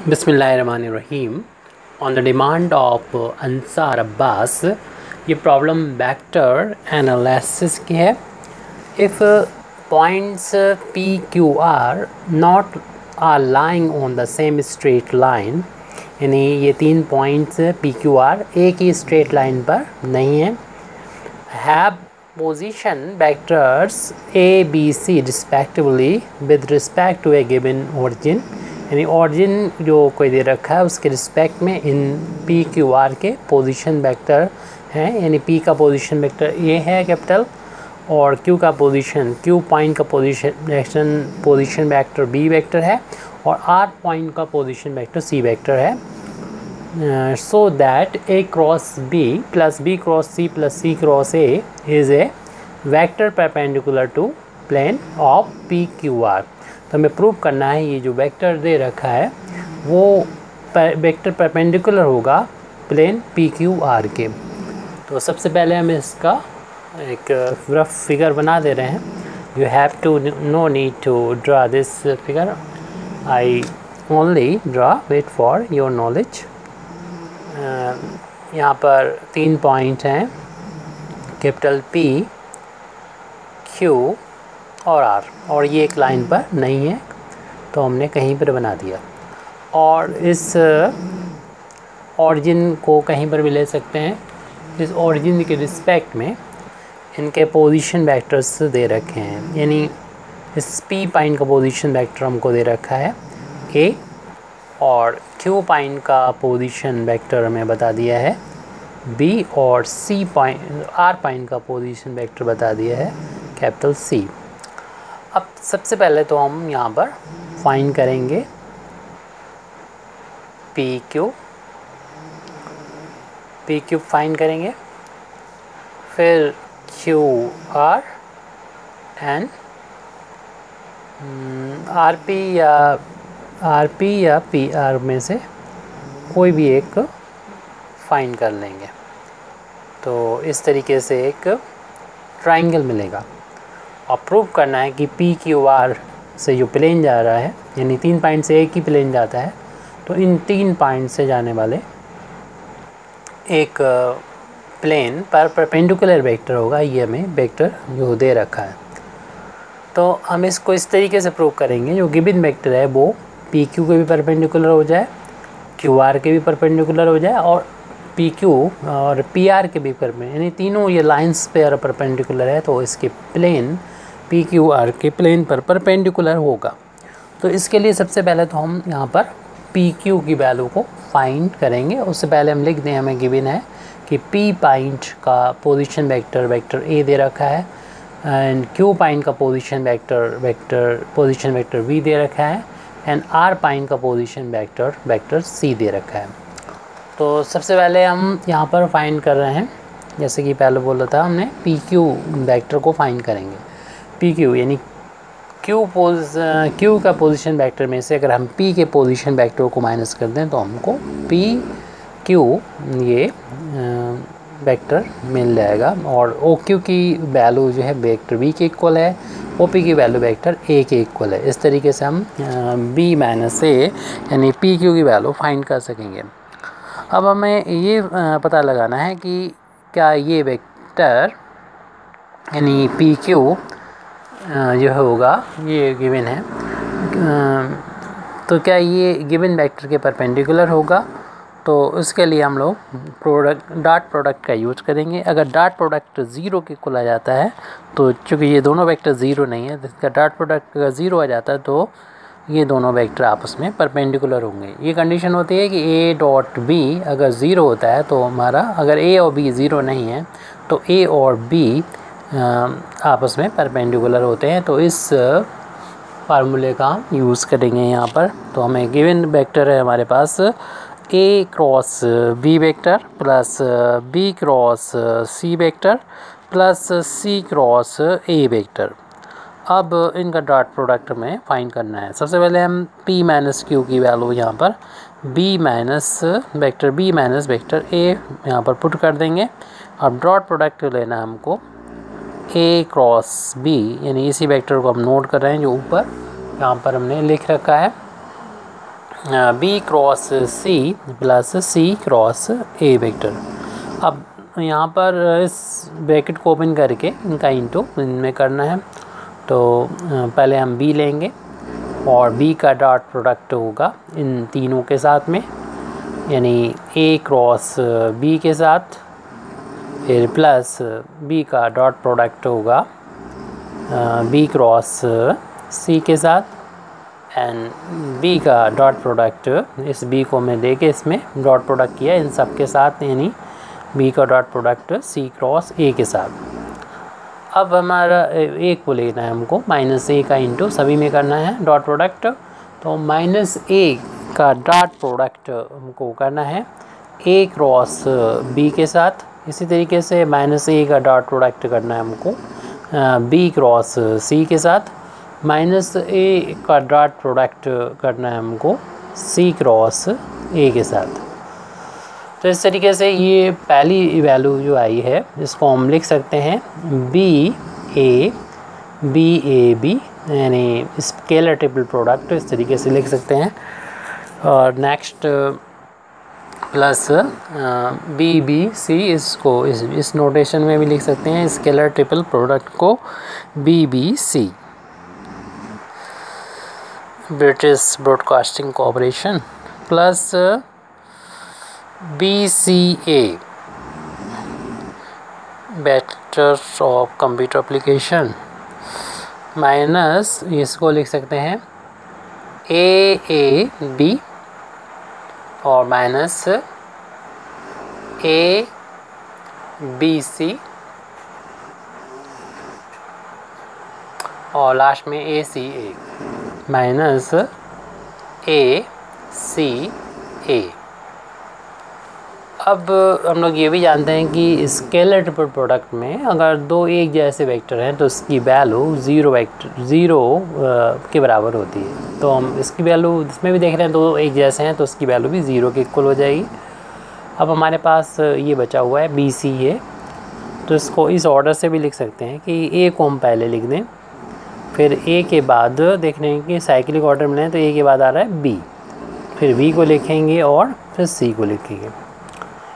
बिस्मिल्लाहिर्रहमानिर्रहीम। On the demand of Ansar Abbas, ये problem vector analysis की है। If points P Q R not are lying on the same straight line, यानी ये तीन पॉइंट्स पी क्यू आर एक ही स्ट्रेट लाइन पर नहीं है। Have position vectors A B C respectively with respect to a given origin, यानी origin जो कोई दे रखा है उसके रिस्पेक्ट में इन पी क्यू आर के पोजीशन वेक्टर हैं, यानी पी का पोजीशन वेक्टर ए है कैपिटल, और क्यू का क्यू पॉइंट का पोजीशन वेक्टर बी वेक्टर है, और आर पॉइंट का पोजीशन वेक्टर सी वेक्टर है। So that A cross B plus B cross C plus C cross A is a vector perpendicular to plane of P Q R. तो हमें prove करना है ये जो वेक्टर दे रखा है वो वेक्टर परपेंडिकुलर होगा प्लेन पी क्यू आर के। तो सबसे पहले हम इसका एक रफ फिगर बना दे रहे हैं। You have to no need to draw this figure, I only draw wait for your knowledge. यहाँ पर तीन पॉइंट हैं, कैपिटल पी क्यू और आर, और ये एक लाइन पर नहीं है तो हमने कहीं पर बना दिया। और इस ऑरिजिन को कहीं पर भी ले सकते हैं। इस ऑरिजिन के रिस्पेक्ट में इनके पोजीशन वेक्टर्स दे रखे हैं, यानी इस पी पॉइंट का पोजीशन वेक्टर हमको दे रखा है ए, और क्यू पॉइंट का पोजीशन वेक्टर हमें बता दिया है बी, और सी पॉइंट आर पॉइंट का पोजीशन वेक्टर बता दिया है कैपिटल सी। अब सबसे पहले तो हम यहाँ पर फाइंड करेंगे पी क्यू फाइंड करेंगे, फिर Q R and R P या पी आर में से कोई भी एक फाइंड कर लेंगे। तो इस तरीके से एक ट्राइंगल मिलेगा। और प्रूव करना है कि पी क्यू आर से जो प्लेन जा रहा है, यानी तीन पॉइंट से एक ही प्लेन जाता है, तो इन तीन पॉइंट से जाने वाले एक प्लेन पर परपेंडिकुलर वेक्टर होगा। ये हमें वेक्टर जो दे रखा है, तो हम इसको इस तरीके से प्रूव करेंगे जो गिवन वेक्टर है वो पी क्यू के भी परपेंडिकुलर हो जाए, क्यू आर के भी परपेंडिकुलर हो जाए, और पी क्यू और पी आर के भी परपेंडिकुलर, यानी तीनों ये लाइंस पे अगर परपेंडिकुलर है तो इसके प्लेन पी क्यू आर के प्लेन पर परपेंडिकुलर होगा। तो इसके लिए सबसे पहले तो हम यहाँ पर पी क्यू की वैल्यू को फाइंड करेंगे। उससे पहले हम लिख दें, हमें गिवन है कि पी पॉइंट का पोजीशन वेक्टर ए दे रखा है, एंड क्यू पॉइंट का पोजीशन वेक्टर वी दे रखा है, एंड आर पॉइंट का पोजीशन वेक्टर सी दे रखा है। तो सबसे पहले हम यहाँ पर फाइंड कर रहे हैं, जैसे कि पहले बोला था हमने पी क्यू वेक्टर को फाइंड करेंगे। पी क्यू यानी क्यू का पोजीशन वेक्टर में से अगर हम पी के पोजीशन वेक्टर को माइनस कर दें तो हमको पी क्यू ये वेक्टर मिल जाएगा, और ओ क्यू की वैल्यू जो है वेक्टर बी के इक्वल है, ओ पी की वैल्यू वेक्टर ए के इक्वल है। इस तरीके से हम बी माइनस ए यानी पी क्यू की वैल्यू फाइंड कर सकेंगे। अब हमें ये पता लगाना है कि क्या ये वेक्टर यानी पी क्यू जो होगा ये गिवन है, तो क्या ये गिवन वेक्टर के परपेंडिकुलर होगा। तो उसके लिए हम लोग डॉट प्रोडक्ट का यूज करेंगे। अगर डॉट प्रोडक्ट ज़ीरो के इक्वल आ जाता है, तो चूँकि ये दोनों वेक्टर ज़ीरो नहीं है, इसका डॉट प्रोडक्ट अगर ज़ीरो आ जाता है तो ये दोनों वेक्टर आपस में परपेंडिकुलर होंगे। ये कंडीशन होती है कि ए डॉट बी अगर ज़ीरो होता है तो हमारा, अगर ए और बी ज़ीरो नहीं है तो ए और बी आपस में परपेंडिकुलर होते हैं। तो इस फार्मूले का हम यूज़ करेंगे यहाँ पर। तो हमें गिवन वेक्टर है हमारे पास A cross B vector plus B cross C vector plus C cross A vector. अब इनका डॉट प्रोडक्ट में फाइंड करना है। सबसे पहले हम p माइनस क्यू की वैल्यू यहाँ पर b माइनस वेक्टर a यहाँ पर पुट कर देंगे। अब डॉट प्रोडक्ट लेना है हमको a क्रॉस b, यानी इसी वेक्टर को हम नोट कर रहे हैं जो ऊपर यहाँ पर हमने लिख रखा है। B cross C plus C cross A vector. अब यहाँ पर इस ब्रैकेट को ओपन करके इनका इंटू इनमें करना है। तो पहले हम बी लेंगे और बी का डॉट प्रोडक्ट होगा इन तीनों के साथ में, यानी ए क्रॉस बी के साथ, फिर प्लस बी का डॉट प्रोडक्ट होगा बी क्रॉस सी के साथ, एंड बी का डॉट प्रोडक्ट इस बी को मैं दे के इसमें डॉट प्रोडक्ट किया इन सब के साथ, यानी बी का dot product C cross A के साथ। अब हमारा ए को लेना है हमको, माइनस ए का इंटू सभी में करना है डॉट प्रोडक्ट। तो माइनस ए का डॉट प्रोडक्ट हमको करना है ए क्रॉस बी के साथ। इसी तरीके से माइनस ए का डॉट प्रोडक्ट करना है हमको बी क्रॉस सी के साथ। माइनस ए का डॉट प्रोडक्ट करना है हमको सी क्रॉस ए के साथ। तो इस तरीके से ये पहली वैल्यू जो आई है इसको हम लिख सकते हैं बी ए बी, यानी स्केलर ट्रिपल प्रोडक्ट इस तरीके से लिख सकते हैं। और नेक्स्ट प्लस बी सी, इसको इस नोटेशन में भी लिख सकते हैं स्केलर ट्रिपल प्रोडक्ट को B C. British Broadcasting Corporation plus BCA bachelor of computer application minus इसको लिख सकते हैं AAB और माइनस ABC और लास्ट में ACA माइनस ACA। अब हम लोग ये भी जानते हैं कि स्केलर ट्रिपल प्रोडक्ट में अगर दो एक जैसे वेक्टर हैं तो इसकी वैल्यू ज़ीरो के बराबर होती है। तो हम इसकी वैल्यू इसमें भी देख रहे हैं, दो एक जैसे हैं तो इसकी वैल्यू भी 0 के इक्वल हो जाएगी। अब हमारे पास ये बचा हुआ है BC है, तो इसको इस ऑर्डर से भी लिख सकते हैं कि A को हम पहले लिख दें, फिर A के बाद देख रहे हैं कि साइक्लिक ऑर्डर में है तो A के बाद आ रहा है B, फिर B को लिखेंगे और फिर C को लिखेंगे,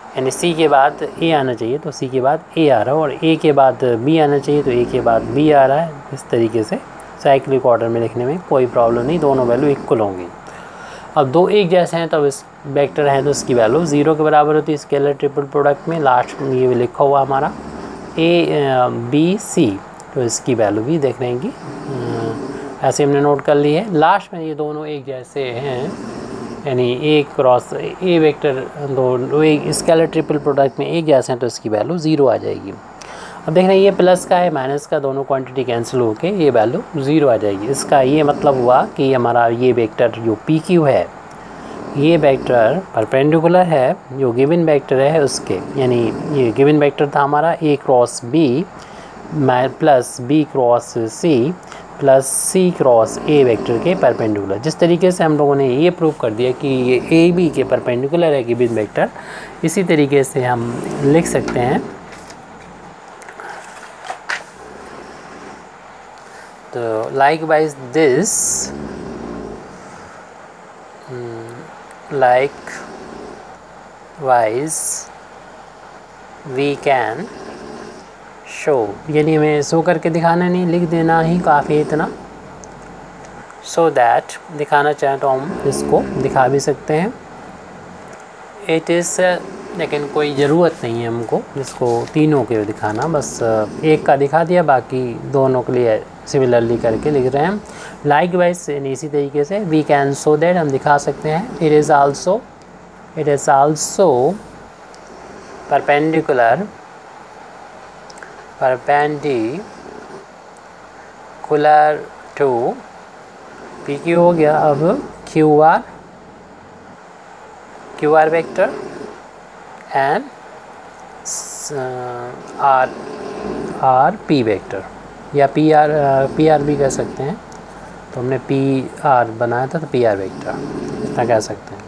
यानी C के बाद A आना चाहिए तो C के बाद A आ रहा है, और A के बाद B आना चाहिए तो A के बाद B आ रहा है। इस तरीके से साइक्लिक ऑर्डर में लिखने में कोई प्रॉब्लम नहीं, दोनों वैल्यू इक्वल होंगी। अब दो एक जैसे हैं तो इस वेक्टर हैं तो इसकी वैल्यू 0 के बराबर होती है स्केलर ट्रिपल प्रोडक्ट में। लास्ट में ये लिखा हुआ हमारा ABC, तो इसकी वैल्यू भी देख रहे हैं कि ऐसे हमने नोट कर ली है। लास्ट में ये दोनों एक जैसे हैं, यानी ए क्रॉस ए वेक्टर दो एक स्केलर ट्रिपल प्रोडक्ट में एक जैसे हैं तो इसकी वैल्यू 0 आ जाएगी। अब देख रहे हैं ये प्लस का है माइनस का, दोनों क्वांटिटी कैंसिल होके ये वैल्यू 0 आ जाएगी। इसका ये मतलब हुआ कि हमारा ये वेक्टर जो PQ है ये वेक्टर परपेंडिकुलर है जो गिवन वेक्टर है उसके, यानी ये गिवन वेक्टर था हमारा A cross B plus B cross C plus C cross A vector के परपेंडिकुलर। जिस तरीके से हम लोगों ने ये प्रूव कर दिया कि ये AB के परपेंडिकुलर है गिवन वेक्टर, इसी तरीके से हम लिख सकते हैं। तो likewise this we can show, यानी हमें शो करके दिखाना नहीं, लिख देना ही काफ़ी है इतना, सो दैट दिखाना चाहें तो हम इसको दिखा भी सकते हैं। इट इज़, लेकिन कोई ज़रूरत नहीं है हमको इसको तीनों के दिखाना, बस एक का दिखा दिया, बाकी दोनों के लिए सिमिलरली करके लिख रहे हैं। लाइक वाइज इसी तरीके से वी कैन शो दैट हम दिखा सकते हैं। It is also perpendicular to PQ हो गया। अब QR vector and RP vector या PR भी कह सकते हैं। तो हमने PR बनाया था तो PR वेक्टर इतना कह सकते हैं।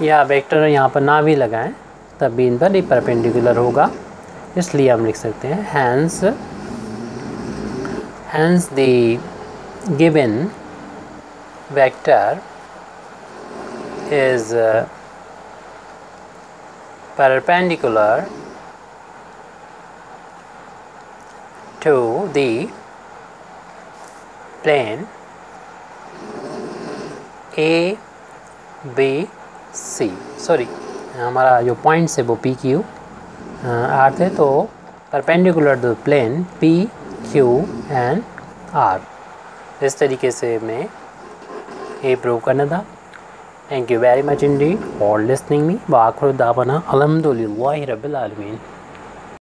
या वेक्टर यहाँ पर ना भी लगाएं तब भी इन पर परपेंडिकुलर होगा, इसलिए हम लिख सकते हैं hence the given vector is perpendicular to the plane A B C, sorry हमारा जो पॉइंट्स है वो पी क्यू आर थे, तो perpendicular to plane P Q and R, इस तरीके से मैं ये प्रूव करना था। Thank you very much indeed for listening me. व आखिर दावाना अल्हम्दुलिल्लाहि रब्बिल आलमीन।